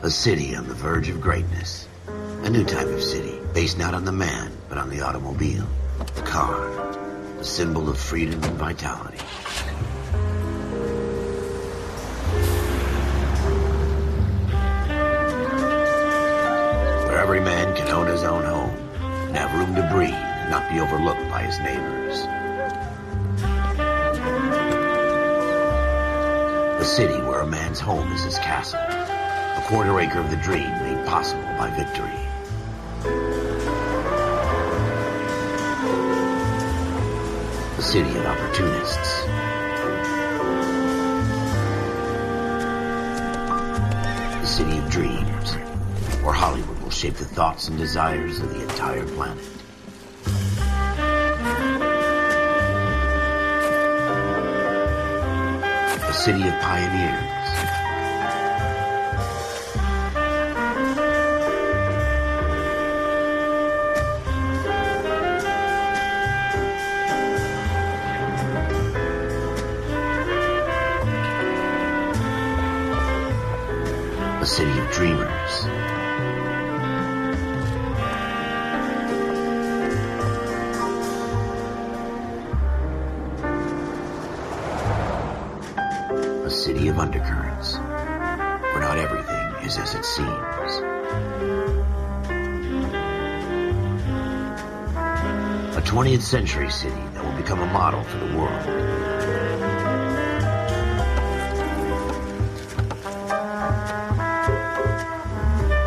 A city on the verge of greatness. A new type of city, based not on the man, but on the automobile. The car. A symbol of freedom and vitality. Where every man can own his own home, and have room to breathe, and not be overlooked by his neighbors. A city where a man's home is his castle. A quarter acre of the dream made possible by victory. A city of opportunists. A city of dreams, where Hollywood will shape the thoughts and desires of the entire planet. A city of pioneers. A city of dreamers. A city of undercurrents, where not everything is as it seems. A 20th century city that will become a model for the world.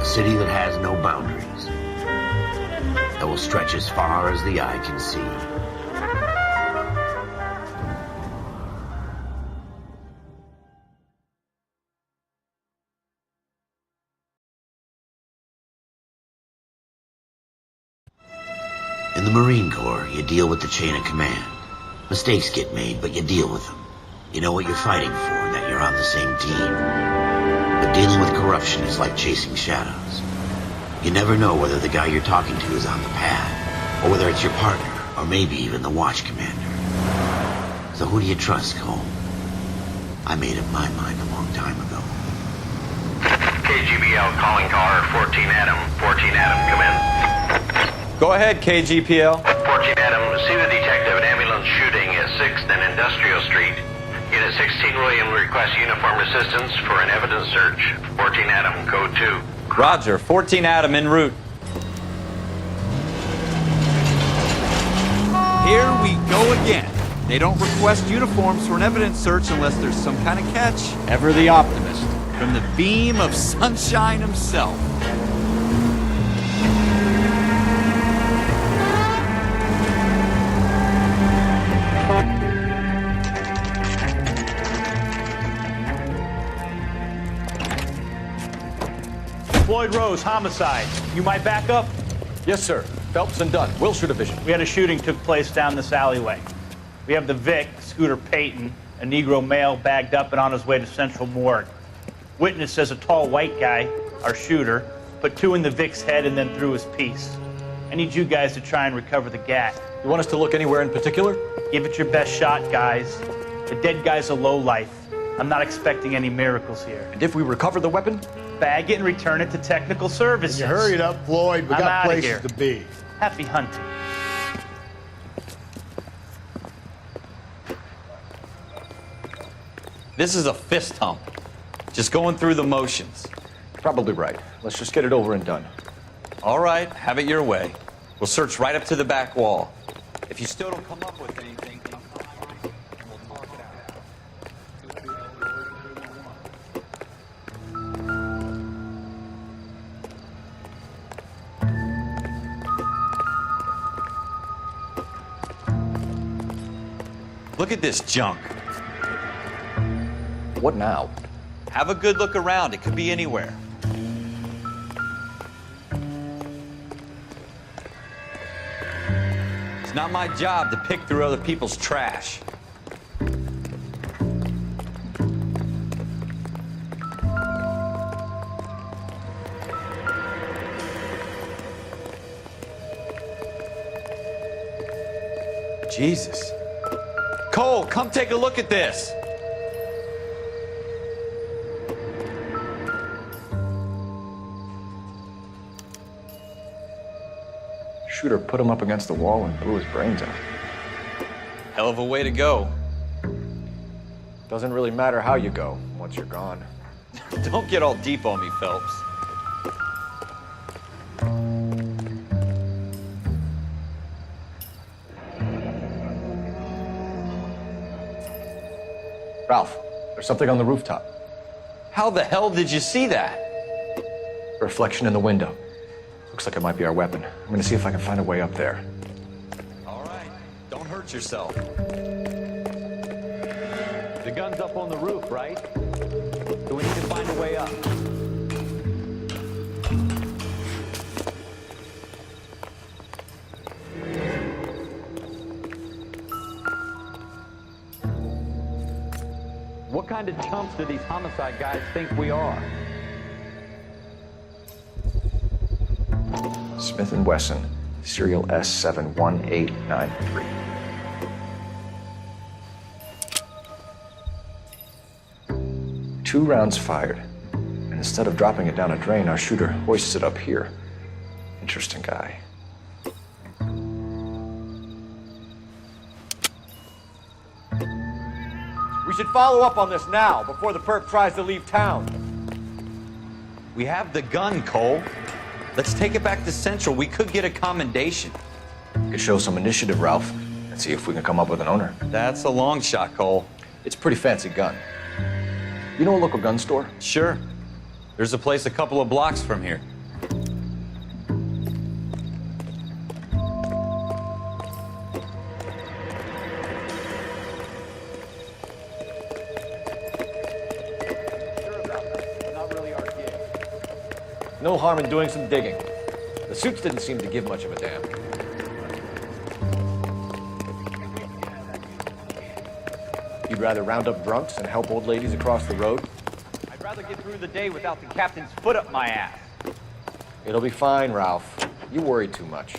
A city that has no boundaries, that will stretch as far as the eye can see. In the Marine Corps, you deal with the chain of command. Mistakes get made, but you deal with them. You know what you're fighting for and that you're on the same team. But dealing with corruption is like chasing shadows. You never know whether the guy you're talking to is on the pad, or whether it's your partner, or maybe even the watch commander. So who do you trust, Cole? I made up my mind a long time ago. KGBL calling car 14 Adam. 14 Adam, come in. Go ahead, KGPL. 14 Adam, see the detective at ambulance shooting at 6th and Industrial Street. Unit 16 William requests uniform assistance for an evidence search. 14 Adam, code 2. Roger, 14 Adam en route. Here we go again. They don't request uniforms for an evidence search unless there's some kind of catch. Ever the optimist. From the beam of sunshine himself. Floyd Rose, homicide. You might back up? Yes, sir. Phelps and Dunn, Wilshire Division. We had a shooting took place down this alleyway. We have the Vic, Scooter Payton, a Negro male bagged up and on his way to Central Morgue. Witness says a tall white guy, our shooter, put 2 in the Vic's head and then threw his piece. I need you guys to try and recover the gat. You want us to look anywhere in particular? Give it your best shot, guys. The dead guy's a lowlife. I'm not expecting any miracles here. And if we recover the weapon? Bag it and return it to technical services. You hurried up, Floyd. We I'm got outta places here. to be. Happy hunting. This is a fist hump. Just going through the motions. Probably right. Let's just get it over and done. All right, have it your way. We'll search right up to the back wall. If you still don't come up with anything, we'll talk it out. Look at this junk. What now? Have a good look around. It could be anywhere. It's not my job to pick through other people's trash. Jesus. Cole, come take a look at this. Shooter put him up against the wall and blew his brains out. Hell of a way to go. Doesn't really matter how you go once you're gone. Don't get all deep on me, Phelps. Ralph, there's something on the rooftop. How the hell did you see that? A reflection in the window. Looks like it might be our weapon. I'm gonna see if I can find a way up there. All right, don't hurt yourself. The gun's up on the roof, right? So we need to find a way up. What kind of chumps do these homicide guys think we are? Smith & Wesson, serial S71893. Two rounds fired, and instead of dropping it down a drain, our shooter hoists it up here. Interesting guy. We should follow up on this now, before the perp tries to leave town. We have the gun, Cole. Let's take it back to Central. We could get a commendation. We could show some initiative, Ralph, and see if we can come up with an owner. That's a long shot, Cole. It's a pretty fancy gun. You know a local gun store? Sure. There's a place a couple of blocks from here. No harm in doing some digging. The suits didn't seem to give much of a damn. You'd rather round up drunks and help old ladies across the road? I'd rather get through the day without the captain's foot up my ass. It'll be fine, Ralph. You worry too much.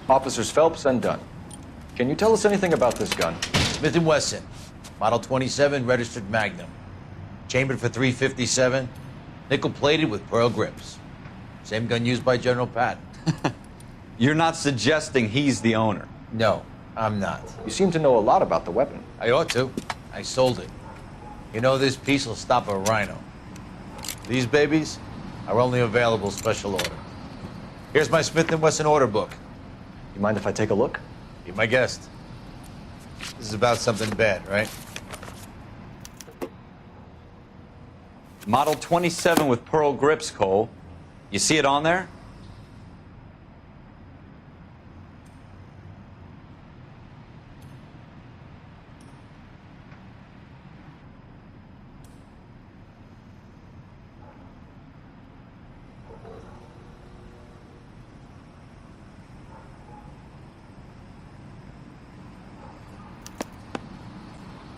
Officers Phelps and Dunn. Can you tell us anything about this gun? Smith & Wesson, Model 27, registered Magnum. Chambered for .357, nickel-plated with pearl grips. Same gun used by General Patton. You're not suggesting he's the owner? No, I'm not. You seem to know a lot about the weapon. I ought to. I sold it. You know, this piece will stop a rhino. These babies are only available special order. Here's my Smith & Wesson order book. You mind if I take a look? Be my guest. This is about something bad, right? Model 27 with pearl grips, Cole. You see it on there?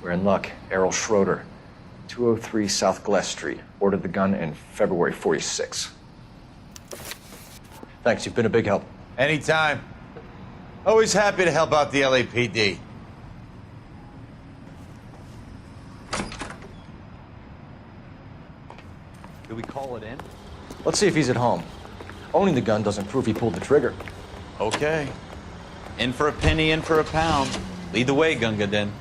We're in luck. Errol Schroeder, 203 South Glass Street. Ordered the gun in February '46. Thanks, you've been a big help. Anytime. Always happy to help out the LAPD. Do we call it in? Let's see if he's at home. Owning the gun doesn't prove he pulled the trigger. Okay. In for a penny, in for a pound. Lead the way, Gunga Din.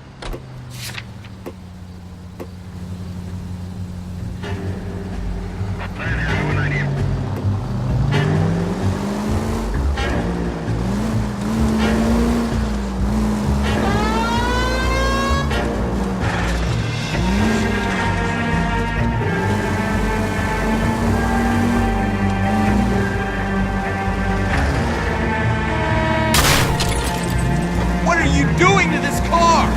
What are you doing to this car?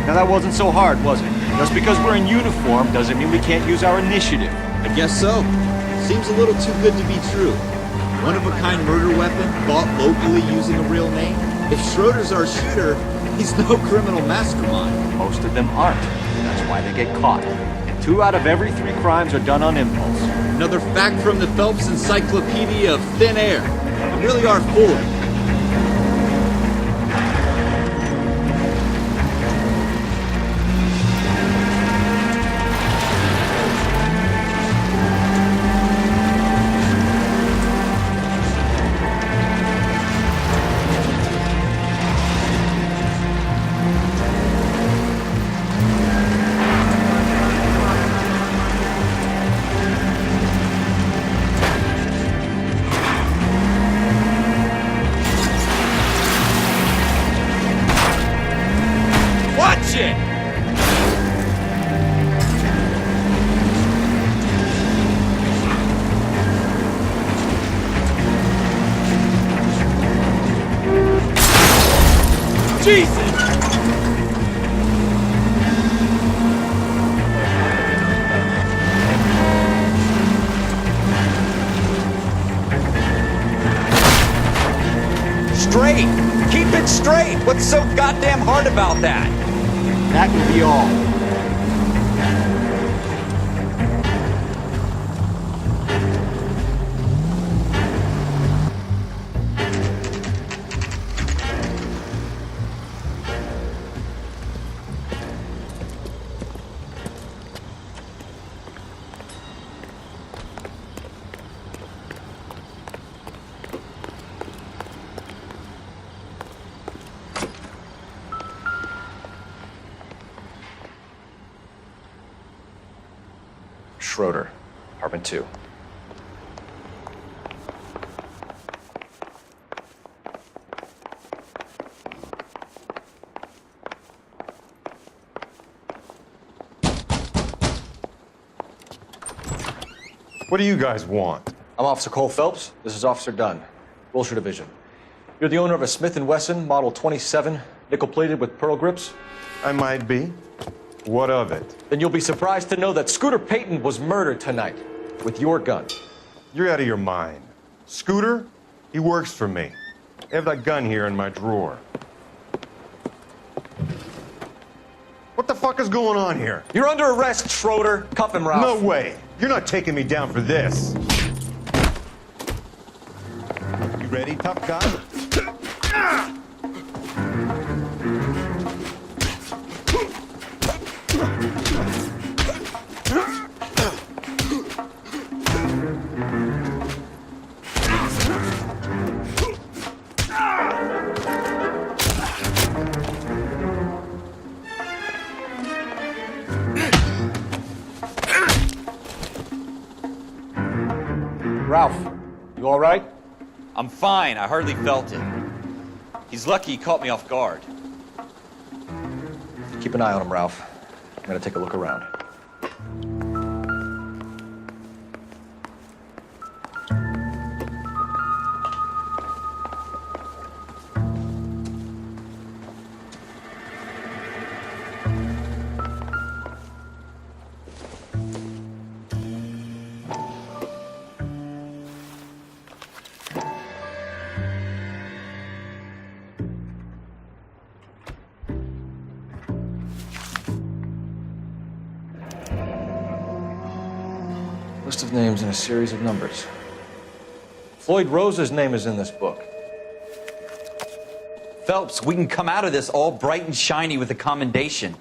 Now that wasn't so hard, was it? Just because we're in uniform doesn't mean we can't use our initiative. I guess so. Seems a little too good to be true. One-of-a-kind murder weapon bought locally using a real name? If Schroeder's our shooter, he's no criminal mastermind. Most of them aren't. That's why they get caught. 2 out of every 3 crimes are done on impulse. Another fact from the Phelps Encyclopedia of Thin Air. You really are fooling. Watch it! Jesus! Straight! Keep it straight! What's so goddamn hard about that? That will be all. Schroeder, apartment 2. What do you guys want? I'm Officer Cole Phelps. This is Officer Dunn, Wilshire Division. You're the owner of a Smith & Wesson Model 27, nickel-plated with pearl grips? I might be. What of it? Then you'll be surprised to know that Scooter Payton was murdered tonight with your gun. You're out of your mind. Scooter? He works for me. I have that gun here in my drawer. What the fuck is going on here? You're under arrest, Schroeder. Cuff him, Ralph. No way. You're not taking me down for this. You ready, tough guy? Ralph, you all right? I'm fine. I hardly felt it. He's lucky he caught me off guard. Keep an eye on him, Ralph. I'm gonna take a look around. List of names and a series of numbers. Floyd Rose's name is in this book. Phelps, we can come out of this all bright and shiny with a commendation.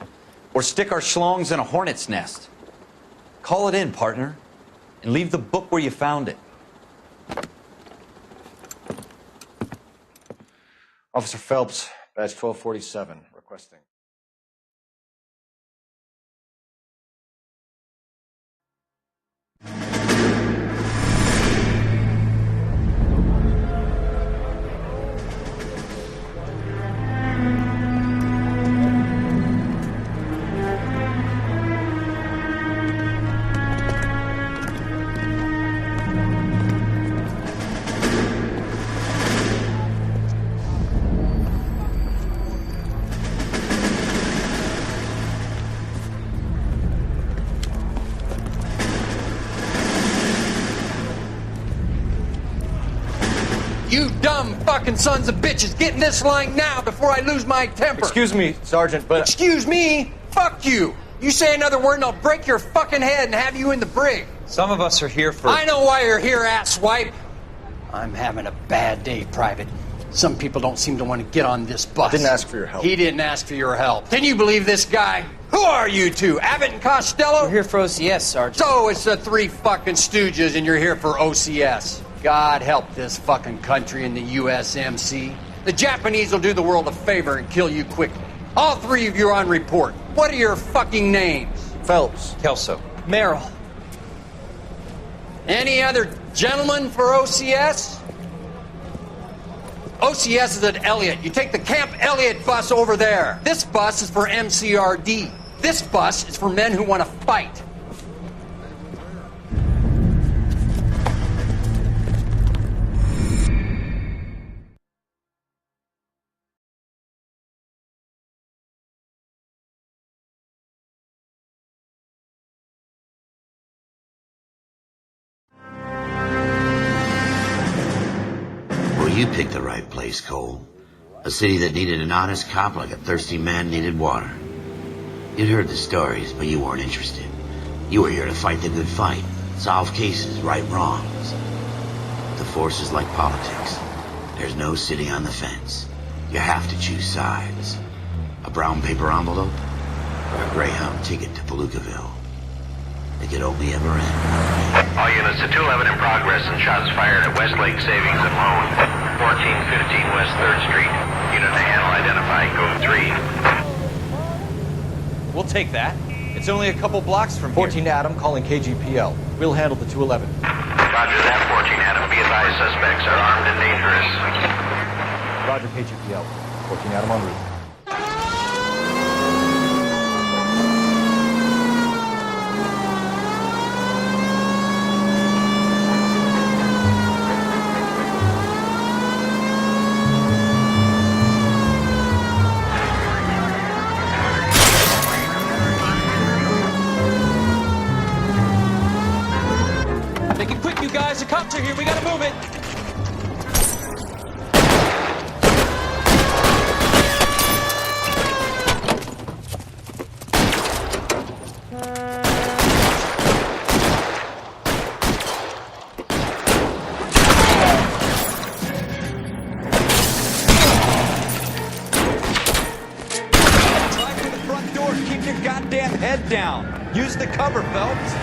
Or stick our schlongs in a hornet's nest. Call it in, partner. And leave the book where you found it. Officer Phelps, badge 1247, requesting. You dumb fucking sons of bitches, get in this line now before I lose my temper. Excuse me, Sergeant, but... Excuse me? Fuck you. You say another word and I'll break your fucking head and have you in the brig. Some of us are here for... I know why you're here, asswipe. I'm having a bad day, Private. Some people don't seem to want to get on this bus. I didn't ask for your help. He didn't ask for your help. Can you believe this guy? Who are you two? Abbott and Costello? We're here for OCS, Sergeant. So it's the three fucking stooges and you're here for OCS. God help this fucking country and the USMC. The Japanese will do the world a favor and kill you quickly. All three of you are on report. What are your fucking names? Phelps. Kelso. Merrill. Any other gentlemen for OCS? OCS is at Elliott. You take the Camp Elliott bus over there. This bus is for MCRD. This bus is for men who want to fight. You picked the right place, Cole. A city that needed an honest cop like a thirsty man needed water. You'd heard the stories, but you weren't interested. You were here to fight the good fight, solve cases, right wrongs. The force is like politics. There's no sitting on the fence. You have to choose sides. A brown paper envelope or a Greyhound ticket to Palookaville. It could only ever end. All units to 211 in progress and shots fired at Westlake Savings and Loan, 1415 West 3rd Street. Unit to handle identified, code 3. We'll take that. It's only a couple blocks from 14 here. Adam calling KGPL. We'll handle the 211. Roger that, 14 Adam. Be advised, suspects are armed and dangerous. Roger, KGPL. 14 Adam en route. Make it quick, you guys. The cops are here. We gotta move it. Try for the front door. Keep your goddamn head down. Use the cover, Phelps.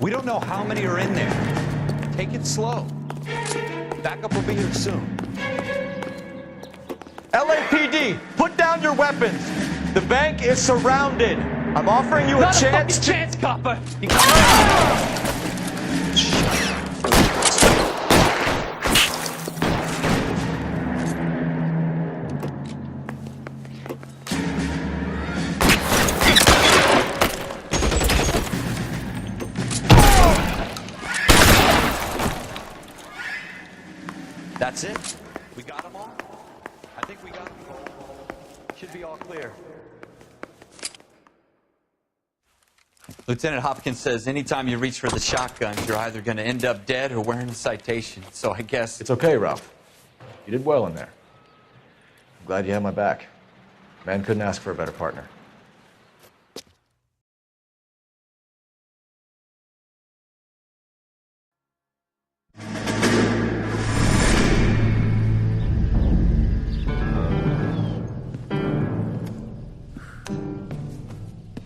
We don't know how many are in there. Take it slow. Backup will be here soon. LAPD, put down your weapons. The bank is surrounded. I'm offering you a Not chance a fucking chance, copper. That's it? We got them all? I think we got them all. Should be all clear. Lieutenant Hopkins says anytime you reach for the shotguns, you're either going to end up dead or wearing a citation. So I guess... It's okay, Ralph. You did well in there. I'm glad you had my back. Man couldn't ask for a better partner.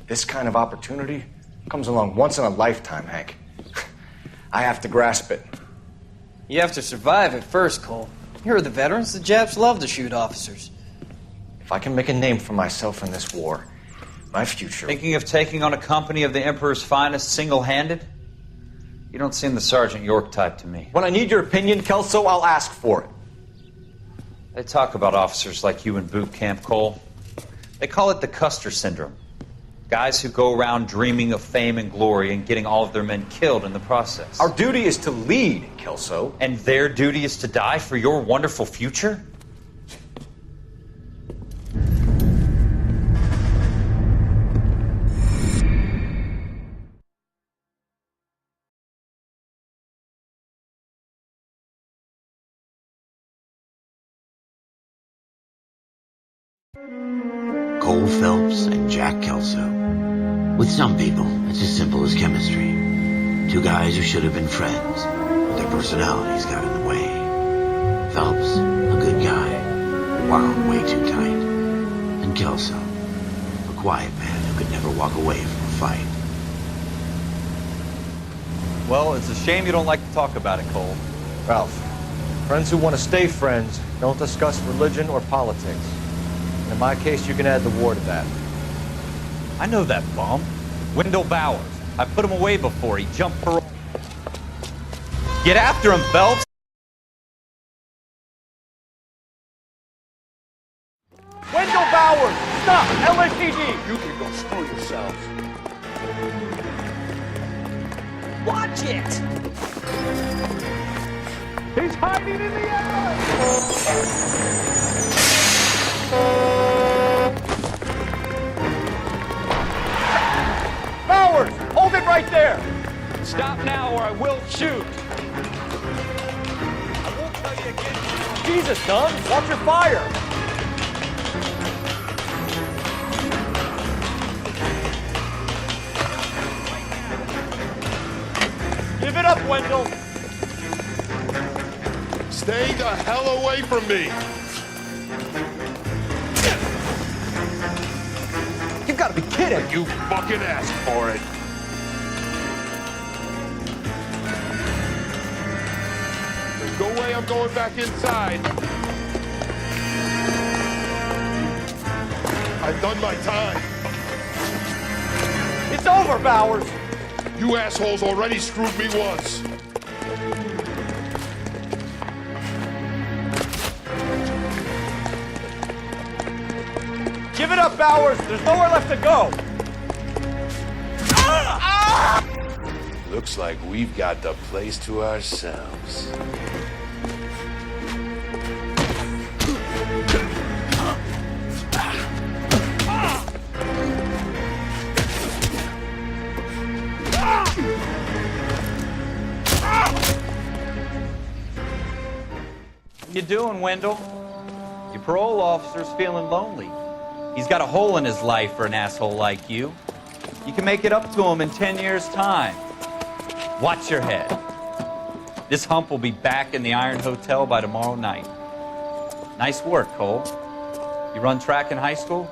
This kind of opportunity comes along once in a lifetime, Hank. I have to grasp it. You have to survive at first, Cole. Here are the veterans. The Japs love to shoot officers. If I can make a name for myself in this war, my future... Thinking of taking on a company of the Emperor's finest single-handed? You don't seem the Sergeant York type to me. When I need your opinion, Kelso, I'll ask for it. They talk about officers like you in boot camp, Cole. They call it the Custer syndrome. Guys who go around dreaming of fame and glory and getting all of their men killed in the process. Our duty is to lead, Kelso. And their duty is to die for your wonderful future? Cole Phelps and Jack Kelso. With some people, it's as simple as chemistry. Two guys who should have been friends, but their personalities got in the way. Phelps, a good guy, wound way too tight. And Kelso, a quiet man who could never walk away from a fight. Well, it's a shame you don't like to talk about it, Cole. Ralph, friends who want to stay friends don't discuss religion or politics. And in my case, you can add the war to that. I know that bum. Wendell Bowers. I put him away before. He jumped parole. Get after him, Phelps! Wendell Bowers! Stop! LAPD! You can go screw yourselves. Watch it! He's hiding in the alley! Bowers! Hold it right there! Stop now or I will shoot! I won't tell you again. Jesus, Dunn! Watch your fire! Give it up, Wendell! Stay the hell away from me! You've got to be kidding! You fucking asked for it! There's no way I'm going back inside. I've done my time. It's over, Bowers! You assholes already screwed me once. Give it up, Bowers! There's nowhere left to go! Looks like we've got the place to ourselves. What you doing, Wendell? Your parole officer's feeling lonely. He's got a hole in his life for an asshole like you. You can make it up to him in 10 years' time. Watch your head. This hump will be back in the Iron Hotel by tomorrow night. Nice work, Cole. You run track in high school?